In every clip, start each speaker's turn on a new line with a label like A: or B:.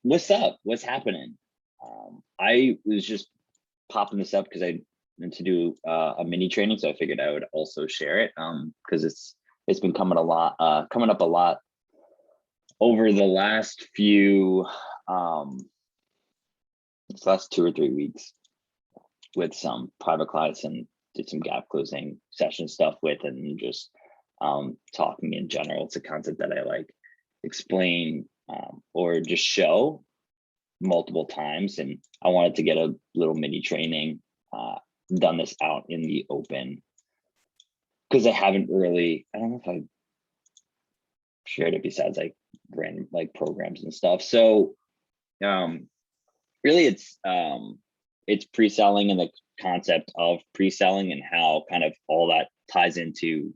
A: What's up? What's happening? I was just popping this up because I meant to do a mini training, so I figured I would also share it because it's been coming up a lot over the last few this last 2 or 3 weeks with some private clients, and did some gap closing session stuff with, and just talking in general. It's a concept that I like explain or just show multiple times, and I wanted to get a little mini training done this out in the open because I don't know if I shared it besides like random like programs and stuff. So really it's pre-selling and the concept of pre-selling and how kind of all that ties into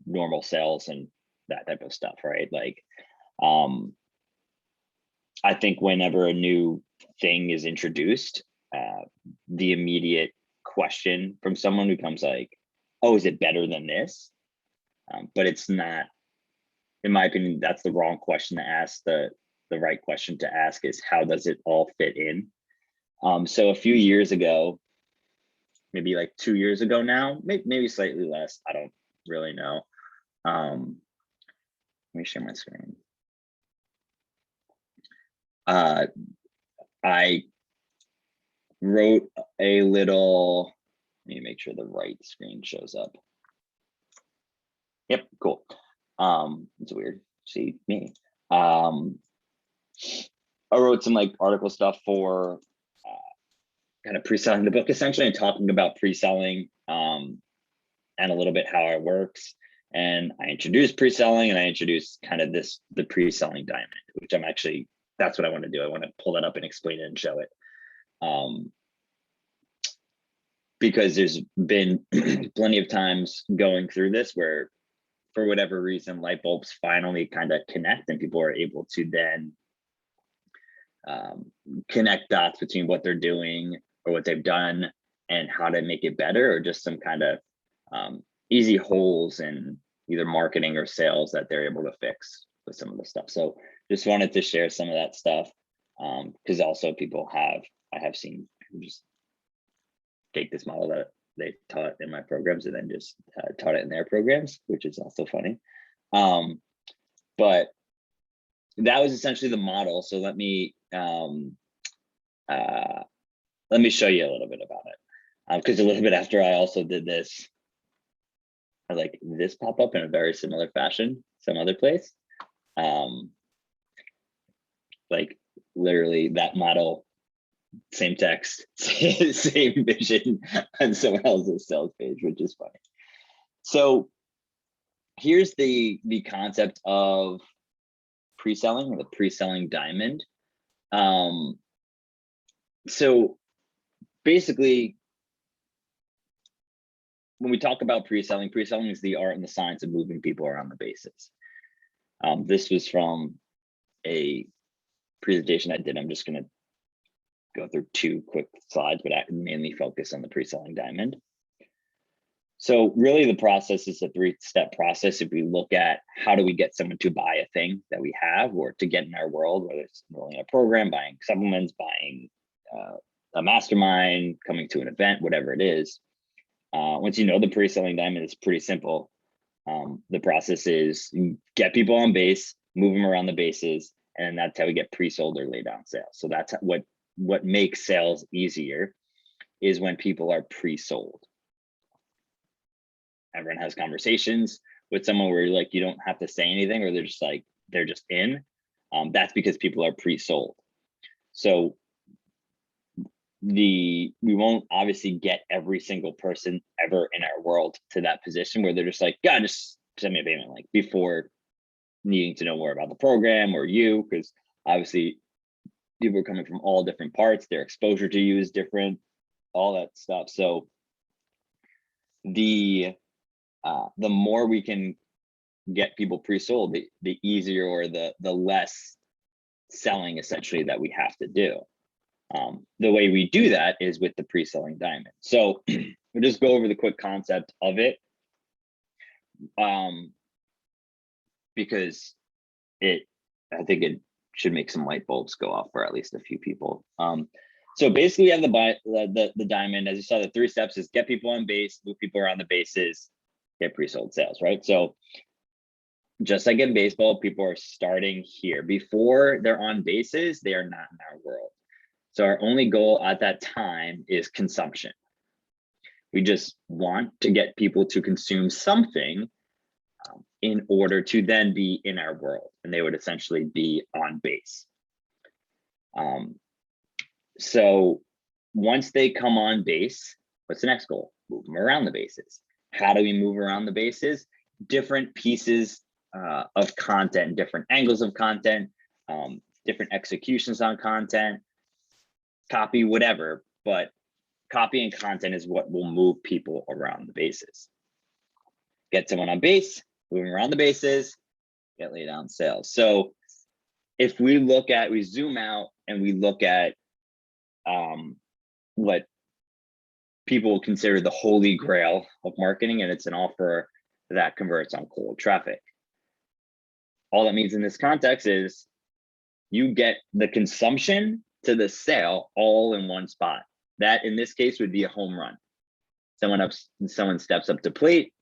A: normal sales and that type of stuff, right? Like I think whenever a new thing is introduced, the immediate question from someone becomes like, oh, is it better than this? But it's not, in my opinion. That's the wrong question to ask. The right question to ask is, how does it all fit in? So a few years ago, maybe like 2 years ago now, maybe slightly less, I don't really know. Let me share my screen. I wrote a little, let me make sure the right screen shows up. Yep, cool. It's weird, see me. I wrote some like article stuff for kind of pre-selling the book, essentially, and talking about pre-selling and a little bit how it works. And I introduced pre-selling, and I introduced kind of the pre-selling diamond, which that's what I want to do. I want to pull that up and explain it and show it. Because there's been plenty of times going through this where, for whatever reason, light bulbs finally kind of connect, and people are able to then connect dots between what they're doing or what they've done and how to make it better, or just some kind of easy holes in either marketing or sales that they're able to fix with some of the stuff. So just wanted to share some of that stuff because also I have seen just take this model that they taught in my programs and then just taught it in their programs, which is also funny. But that was essentially the model. So let me show you a little bit about it. Because a little bit after I also did this, I like this pop up in a very similar fashion some other place. Like literally that model, same text, same vision on someone else's sales page, which is funny. So here's the concept of pre-selling, or the pre-selling diamond. So basically, when we talk about pre-selling is the art and the science of moving people around the bases. This was from a presentation I did. I'm just going to go through 2 quick slides, but I mainly focus on the pre-selling diamond. So really the process is a 3-step process. If we look at how do we get someone to buy a thing that we have, or to get in our world, whether it's enrolling in a program, buying supplements, buying a mastermind, coming to an event, whatever it is. Once you know the pre-selling diamond, it's pretty simple. The process is get people on base, move them around the bases, and that's how we get pre-sold or laid down sales. So that's what makes sales easier, is when people are pre-sold. Everyone has conversations with someone where you're like, you don't have to say anything, or they're just in. That's because people are pre-sold. So we won't obviously get every single person ever in our world to that position where they're just like, God, just send me a payment, like before needing to know more about the program or you, because obviously people are coming from all different parts, their exposure to you is different, all that stuff. So the more we can get people pre-sold, the easier, or the less selling essentially that we have to do. The way we do that is with the pre-selling diamond. So we'll just go over the quick concept of it, because I think should make some light bulbs go off for at least a few people. So basically we have the diamond. As you saw, the 3 steps is get people on base, move people around the bases, get pre-sold sales, right? So just like in baseball, people are starting here. Before they're on bases, they are not in our world. So our only goal at that time is consumption. We just want to get people to consume something in order to then be in our world, and they would essentially be on base. So once they come on base, what's the next goal? Move them around the bases. How do we move around the bases? Different pieces of content, different angles of content, different executions on content, copy, whatever, but copy and content is what will move people around the bases. Get someone on base, moving around the bases, get lay down sales. So if we zoom out and we look at what people consider the holy grail of marketing, and it's an offer that converts on cold traffic. All that means in this context is you get the consumption to the sale all in one spot. That in this case would be a home run. Someone steps up to plate,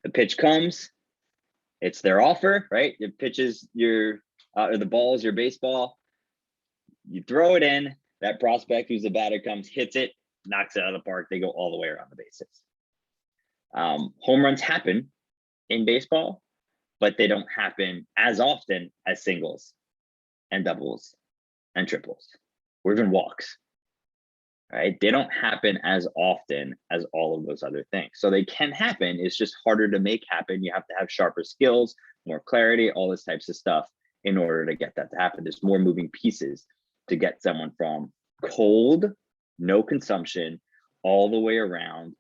A: the pitch comes, it's their offer, right? It pitches or the ball is your baseball. You throw it in, that prospect who's the batter comes, hits it, knocks it out of the park. They go all the way around the bases. Home runs happen in baseball, but they don't happen as often as singles and doubles and triples, or even walks, right? They don't happen as often as all of those other things. So they can happen, it's just harder to make happen. You have to have sharper skills, more clarity, all this types of stuff in order to get that to happen. There's more moving pieces to get someone from cold, no consumption, all the way around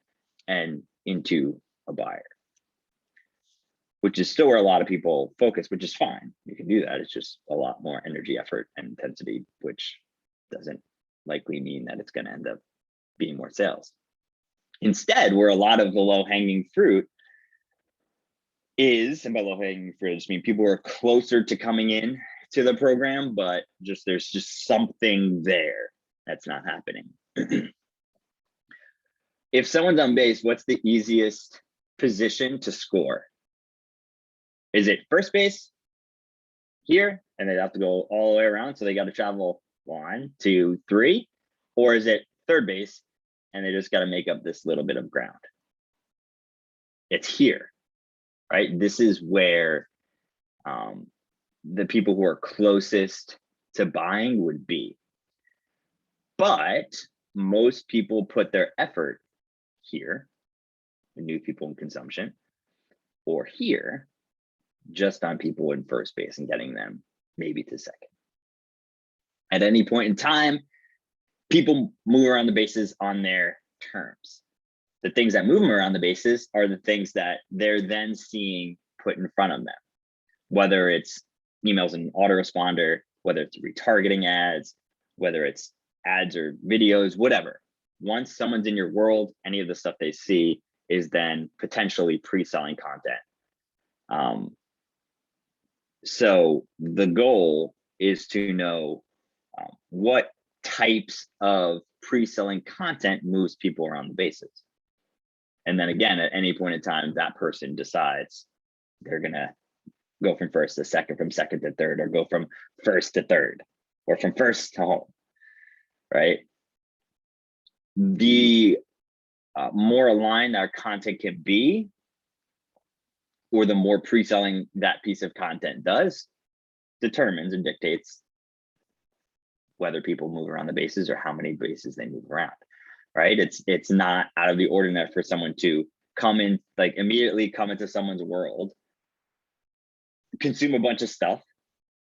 A: and into a buyer, which is still where a lot of people focus, which is fine. You can do that. It's just a lot more energy, effort, and intensity, which doesn't likely mean that it's going to end up being more sales. Instead, where a lot of the low-hanging fruit is, and by low-hanging fruit, I just mean people are closer to coming in to the program, but there's just something there that's not happening. If someone's on base, what's the easiest position to score? Is it first base here, and they have to go all the way around, so they got to travel 1, 2, 3, or is it third base, and they just got to make up this little bit of ground? It's here, right? This is where the people who are closest to buying would be. But most people put their effort here, new people in consumption, or here, just on people in first base and getting them maybe to second. At any point in time, people move around the bases on their terms. The things that move them around the bases are the things that they're then seeing put in front of them, whether it's emails and autoresponder, whether it's retargeting ads, whether it's ads or videos, whatever. Once someone's in your world, any of the stuff they see is then potentially pre-selling content. So the goal is to know what types of pre-selling content moves people around the bases. And then again, at any point in time, that person decides they're gonna go from first to second, from second to third, or go from first to third, or from first to home, right? The more aligned our content can be, or the more pre-selling that piece of content does, determines and dictates whether people move around the bases or how many bases they move around, right? It's not out of the ordinary for someone to come in, like immediately come into someone's world, consume a bunch of stuff.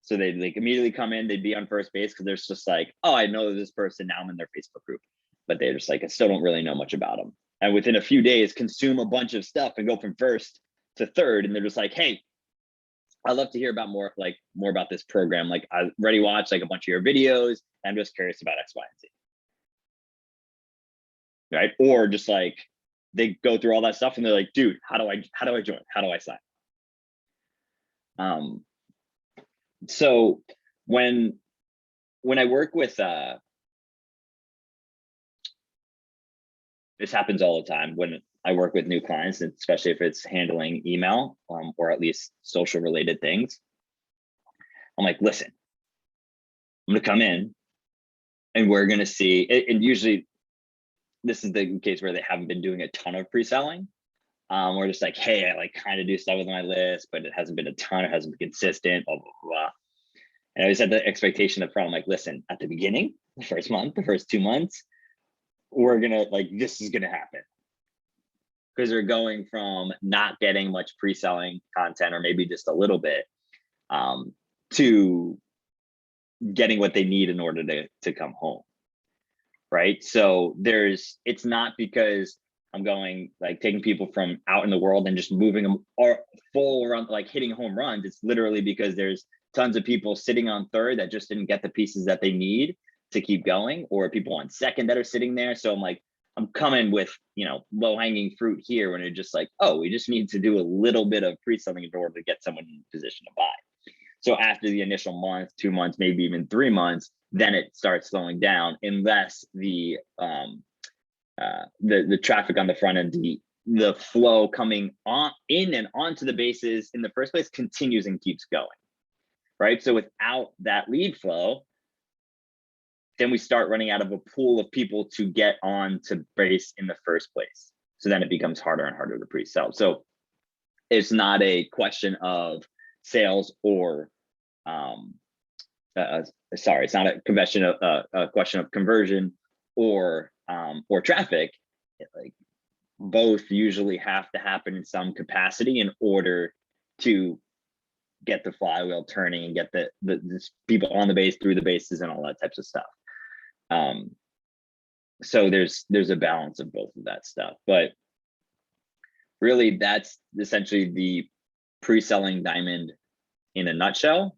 A: So they'd like immediately come in, they'd be on first base because there's just like, oh, I know this person, now I'm in their Facebook group. But they're just like, I still don't really know much about them. And within a few days, consume a bunch of stuff and go from first to third. And they're just like, hey, I'd love to hear about more about this program. Like I already watched like a bunch of your videos. And I'm just curious about X, Y, and Z. Right? Or just like they go through all that stuff and they're like, dude, how do I join? How do I sign? So when I work with this happens all the time when I work with new clients, especially if it's handling email or at least social related things. I'm like, listen, I'm gonna come in and we're gonna see, and usually this is the case where they haven't been doing a ton of pre-selling. We're just like, hey, I like kind of do stuff with my list, but it hasn't been a ton, it hasn't been consistent, blah, blah, blah. And I always had the expectation up front, I'm like, listen, at the beginning, the first month, the first 2 months, we're gonna like, this is gonna happen. Because they're going from not getting much pre-selling content or maybe just a little bit to getting what they need in order to come home. Right. So it's not because I'm going like taking people from out in the world and just moving them or full run, like hitting home runs. It's literally because there's tons of people sitting on third that just didn't get the pieces that they need to keep going, or people on second that are sitting there. So I'm like, I'm coming with, low hanging fruit here when it's just like, oh, we just need to do a little bit of pre-selling in order to get someone in position to buy. So after the initial month, 2 months, maybe even 3 months, then it starts slowing down unless the traffic on the front end, the flow coming on in and onto the bases in the first place continues and keeps going, right? So without that lead flow, then we start running out of a pool of people to get on to base in the first place. So then it becomes harder and harder to pre-sell. So it's not a question of sales or it's not a question of conversion or traffic. Like both usually have to happen in some capacity in order to get the flywheel turning and get the people on the base, through the bases, and all that types of stuff. So there's a balance of both of that stuff, but really that's essentially the pre-selling diamond in a nutshell.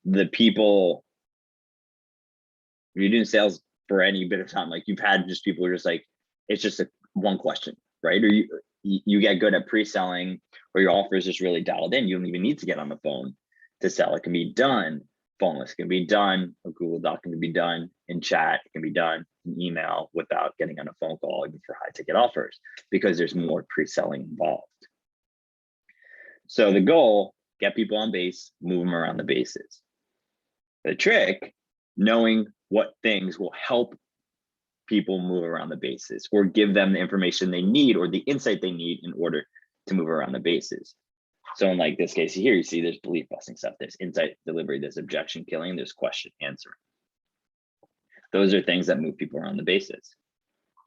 A: The people, if you're doing sales for any bit of time, like you've had just people who are just like, it's just one question, right? Or you get good at pre-selling, or your offer is just really dialed in. You don't even need to get on the phone to sell. It can be done phoneless, it can be done, a Google Doc can be done in chat, it can be done in email without getting on a phone call, even for high ticket offers, because there's more pre-selling involved. So the goal, get people on base, move them around the bases. The trick, knowing what things will help people move around the bases or give them the information they need or the insight they need in order to move around the bases. So in like this case here, you see there's belief busting stuff, there's insight delivery, there's objection killing, there's question answering. Those are things that move people around the bases.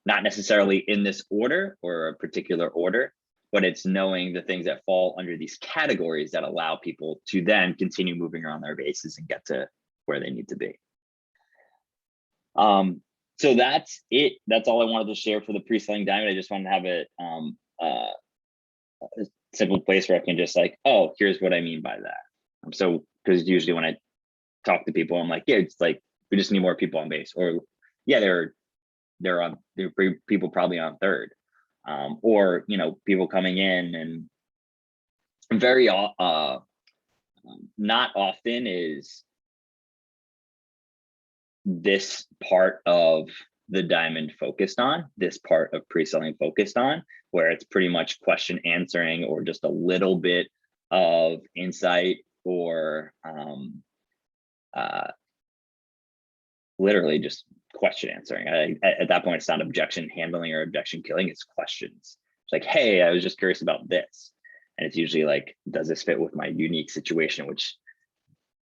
A: Not necessarily in this order or a particular order, but it's knowing the things that fall under these categories that allow people to then continue moving around their bases and get to where they need to be. So that's it. That's all I wanted to share for the pre-selling diamond. I just wanted to have a simple place where I can just like, oh, here's what I mean by that. So, because usually when I talk to people, I'm like, yeah, it's like, we just need more people on base, or yeah, there are people probably on third, or, people coming in, and very, not often is this part of the diamond focused on, this part of pre-selling focused on, where it's pretty much question answering or just a little bit of insight or literally just question answering. At that point, it's not objection handling or objection killing, it's questions. It's like, hey, I was just curious about this. And it's usually like, does this fit with my unique situation, which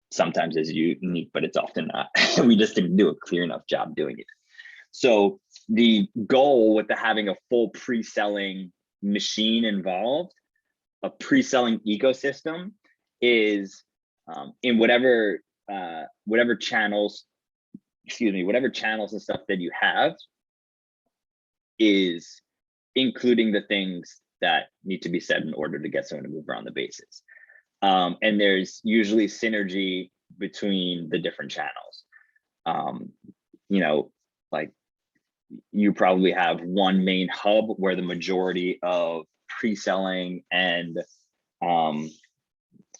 A: sometimes is unique, but it's often not. We just didn't do a clear enough job doing it. So the goal with having a full pre-selling machine involved, a pre-selling ecosystem, is in whatever channels and stuff that you have, is including the things that need to be said in order to get someone to move around the bases. And there's usually synergy between the different channels. Like you probably have one main hub where the majority of pre-selling and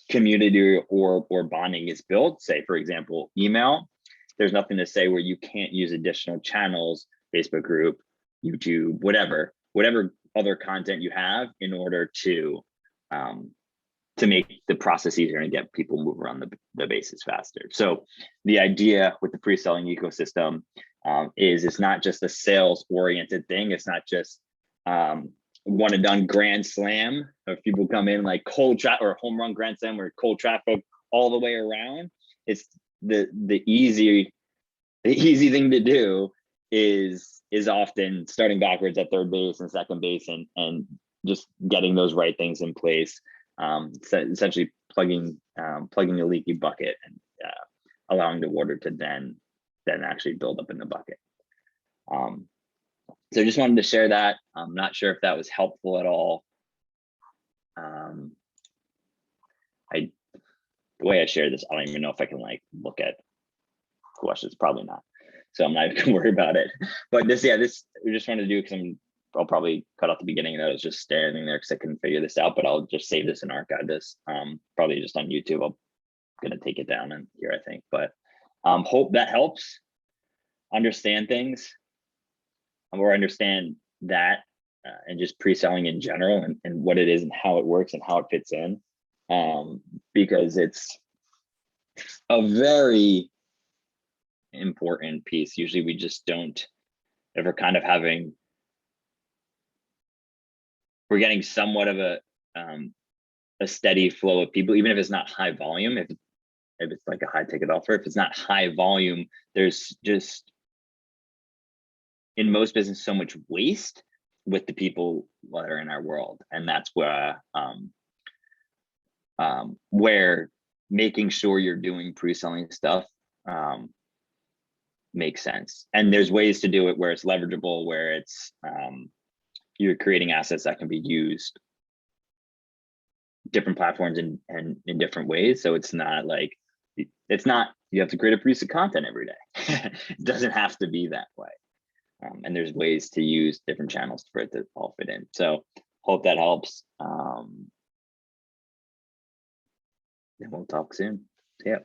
A: community or bonding is built, say for example, email, there's nothing to say where you can't use additional channels, Facebook group, YouTube, whatever other content you have in order to make the process easier and get people move around the bases faster. So the idea with the pre-selling ecosystem is it's not just a sales oriented thing. It's not just one and done grand slam of people come in like cold traffic or home run grand slam or cold traffic all the way around. It's the easy thing to do is often starting backwards at third base and second base and just getting those right things in place. Essentially plugging a leaky bucket and allowing the water to then actually build up in the bucket. So I just wanted to share that. I'm not sure if that was helpful at all. The way I share this, I don't even know if I can like look at questions. Probably not. So I'm not even gonna worry about it. But this we just wanted to do because I'll probably cut out the beginning and I was just standing there because I couldn't figure this out, but I'll just save this and archive this. Probably just on YouTube. I'm gonna take it down and here, I think. But hope that helps understand things or understand that and just pre-selling in general and what it is and how it works and how it fits in. Because it's a very important piece. Usually we just don't ever kind of we're getting somewhat of a steady flow of people, even if it's not high volume, if it's like a high ticket offer, if it's not high volume, there's just in most business so much waste with the people that are in our world. And that's where making sure you're doing pre-selling stuff makes sense. And there's ways to do it where it's leverageable, where it's you're creating assets that can be used different platforms and in different ways. So it's not like you have to create a piece of content every day. It doesn't have to be that way. And there's ways to use different channels for it to all fit in. So hope that helps. And we'll talk soon. Yeah.